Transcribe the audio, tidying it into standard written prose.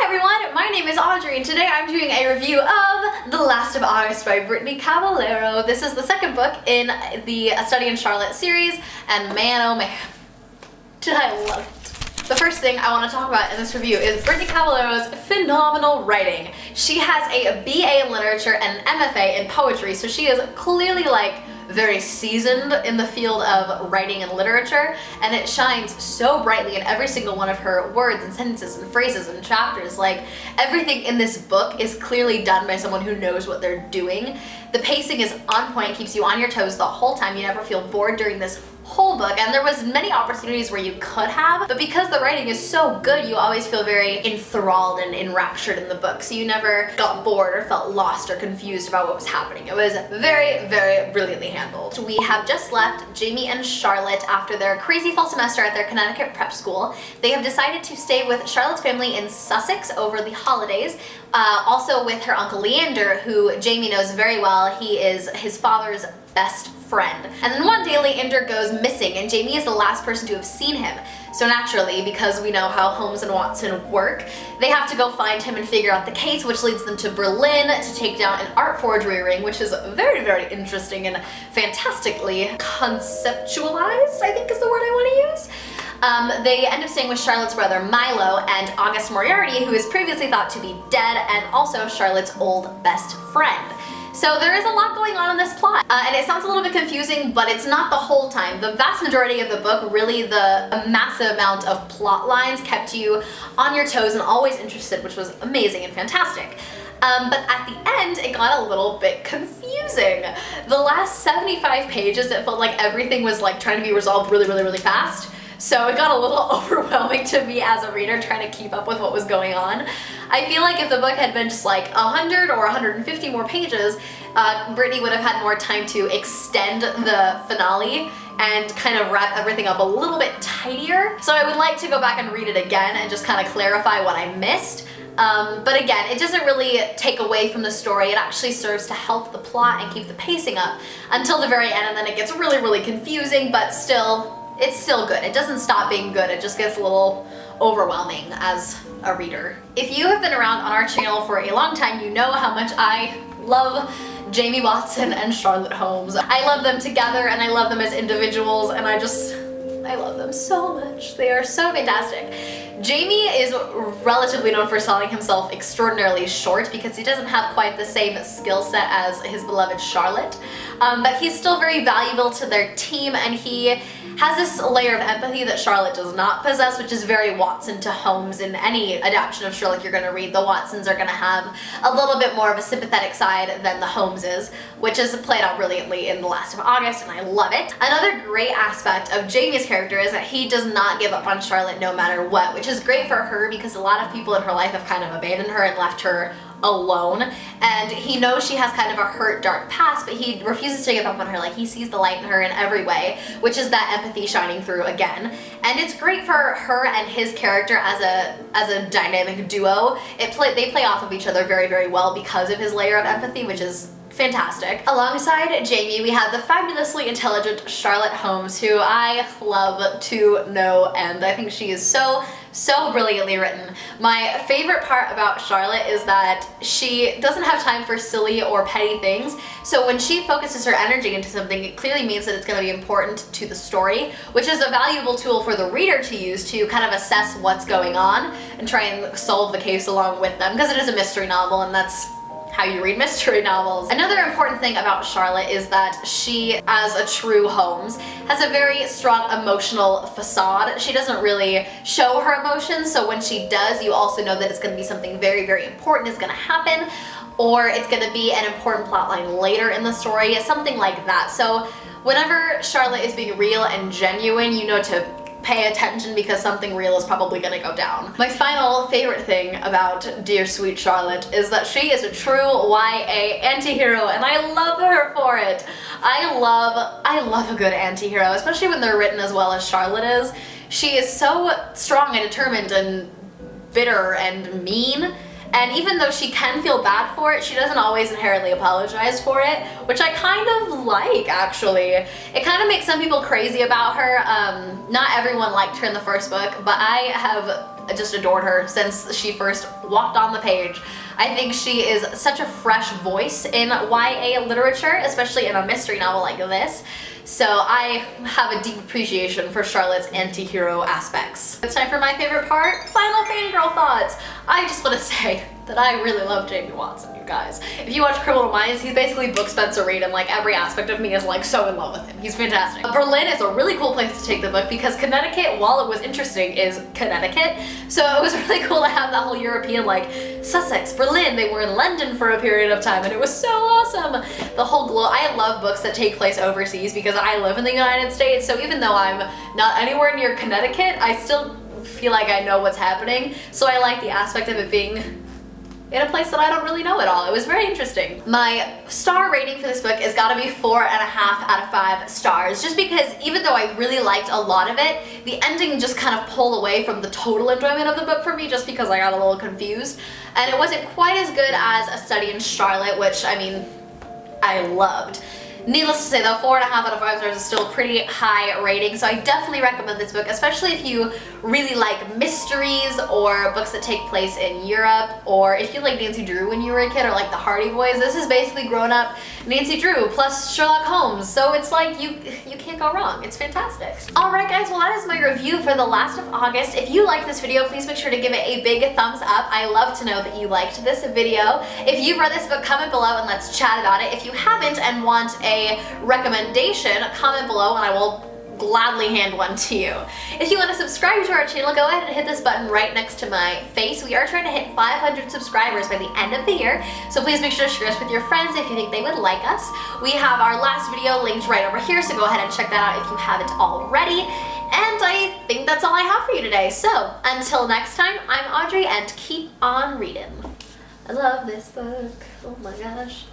everyone, my name is Audrey and today I'm doing a review of The Last of August by Brittany Cavallaro. This is the second book in the A Study in Charlotte series, and man oh man, did I love it. The first thing I want to talk about in this review is Brittany Cavallaro's phenomenal writing. She has a BA in literature and an MFA in poetry, so she is clearly like very seasoned in the field of writing and literature, and it shines so brightly in every single one of her words and sentences and phrases and chapters. Like, everything in this book is clearly done by someone who knows what they're doing. The pacing is on point, keeps you on your toes the whole time. You never feel bored during this whole book, and there was many opportunities where you could have, but because the writing is so good, you always feel very enthralled and enraptured in the book, so you never got bored or felt lost or confused about what was happening. It was very, very brilliantly handled. We have just left Jamie and Charlotte after their crazy fall semester at their Connecticut prep school. They have decided to stay with Charlotte's family in Sussex over the holidays, also with her uncle Leander, who Jamie knows very well. He is his father's best friend. And then one day Leander goes missing and Jamie is the last person to have seen him. So naturally, because we know how Holmes and Watson work, they have to go find him and figure out the case, which leads them to Berlin to take down an art forgery ring, which is very, very interesting and fantastically conceptualized, I think is the word I want to use. They end up staying with Charlotte's brother Milo and August Moriarty, who is previously thought to be dead, and also Charlotte's old best friend. So there is a lot going on in this plot, and it sounds a little bit confusing, but it's not the whole time. The vast majority of the book, really a massive amount of plot lines kept you on your toes and always interested, which was amazing and fantastic. But at the end, it got a little bit confusing. The last 75 pages, it felt like everything was like trying to be resolved really, really, really fast. So it got a little overwhelming to me as a reader trying to keep up with what was going on. I feel like if the book had been just like 100 or 150 more pages, Brittany would have had more time to extend the finale and kind of wrap everything up a little bit tidier. So I would like to go back and read it again and just kind of clarify what I missed. But again, it doesn't really take away from the story. It actually serves to help the plot and keep the pacing up until the very end, and then it gets really, really confusing, but still, it's still good. It doesn't stop being good, it just gets a little overwhelming as a reader. If you have been around on our channel for a long time, you know how much I love Jamie Watson and Charlotte Holmes. I love them together and I love them as individuals, and I love them so much. They are so fantastic. Jamie is relatively known for selling himself extraordinarily short because he doesn't have quite the same skill set as his beloved Charlotte, but he's still very valuable to their team, and he has this layer of empathy that Charlotte does not possess, which is very Watson to Holmes. In any adaptation of Sherlock you're going to read, the Watsons are going to have a little bit more of a sympathetic side than the Holmeses, which is played out brilliantly in The Last of August, and I love it. Another great aspect of Jamie's character is that he does not give up on Charlotte no matter what, which is great for her because a lot of people in her life have kind of abandoned her and left her alone, and he knows she has kind of a hurt, dark past, but he refuses to give up on her. Like, he sees the light in her in every way, which is that empathy shining through again. And it's great for her and his character as a dynamic duo. They play off of each other very, very well because of his layer of empathy, which is fantastic. Alongside Jamie, we have the fabulously intelligent Charlotte Holmes, who I love to no end. I think she is so brilliantly written. My favorite part about Charlotte is that she doesn't have time for silly or petty things, so when she focuses her energy into something, it clearly means that it's going to be important to the story, which is a valuable tool for the reader to use to kind of assess what's going on and try and solve the case along with them, because it is a mystery novel, and that's how you read mystery novels. Another important thing about Charlotte is that she, as a true Holmes, has a very strong emotional facade. She doesn't really show her emotions, so when she does, you also know that it's going to be something very, very important is going to happen, or it's going to be an important plotline later in the story, something like that. So whenever Charlotte is being real and genuine, you know to pay attention because something real is probably gonna go down. My final favorite thing about Dear Sweet Charlotte is that she is a true YA anti-hero, and I love her for it. I love a good anti-hero, especially when they're written as well as Charlotte is. She is so strong and determined and bitter and mean, And even though she can feel bad for it, she doesn't always inherently apologize for it, which I kind of like, actually. It kind of makes some people crazy about her. Not everyone liked her in the first book, but I have just adored her since she first walked on the page. I think she is such a fresh voice in YA literature, especially in a mystery novel like this. So I have a deep appreciation for Charlotte's anti-hero aspects. It's time for my favorite part, final fangirl thoughts. I just want to say that I really love Jamie Watson, you guys. If you watch Criminal Minds, he's basically book Spencer Reid, and like every aspect of me is like so in love with him. He's fantastic. Berlin is a really cool place to take the book because Connecticut, while it was interesting, is Connecticut. So it was really cool to have that whole European, like Sussex, Berlin. They were in London for a period of time and it was so awesome. The whole glow. I love books that take place overseas because I live in the United States. So even though I'm not anywhere near Connecticut, I still feel like I know what's happening. So I like the aspect of it being in a place that I don't really know at all. It was very interesting. My star rating for this book has got to be 4.5 out of 5 stars, just because even though I really liked a lot of it, the ending just kind of pulled away from the total enjoyment of the book for me just because I got a little confused. And it wasn't quite as good as A Study in Charlotte, which, I mean, I loved. Needless to say though, 4.5 out of 5 stars is still a pretty high rating, so I definitely recommend this book, especially if you really like mysteries or books that take place in Europe, or if you like Nancy Drew when you were a kid, or like the Hardy Boys. This is basically grown up Nancy Drew plus Sherlock Holmes, so it's like you can't go wrong. It's fantastic. Alright guys, well that is my review for The Last of August. If you like this video, please make sure to give it a big thumbs up. I love to know that you liked this video. If you've read this book, comment below and let's chat about it. If you haven't and want a recommendation, comment below and I will gladly hand one to you. If you want to subscribe to our channel, go ahead and hit this button right next to my face. We are trying to hit 500 subscribers by the end of the year, so please make sure to share us with your friends if you think they would like us. We have our last video linked right over here, so go ahead and check that out if you haven't already. And I think that's all I have for you today. So until next time, I'm Audrey and keep on reading. I love this book. Oh my gosh.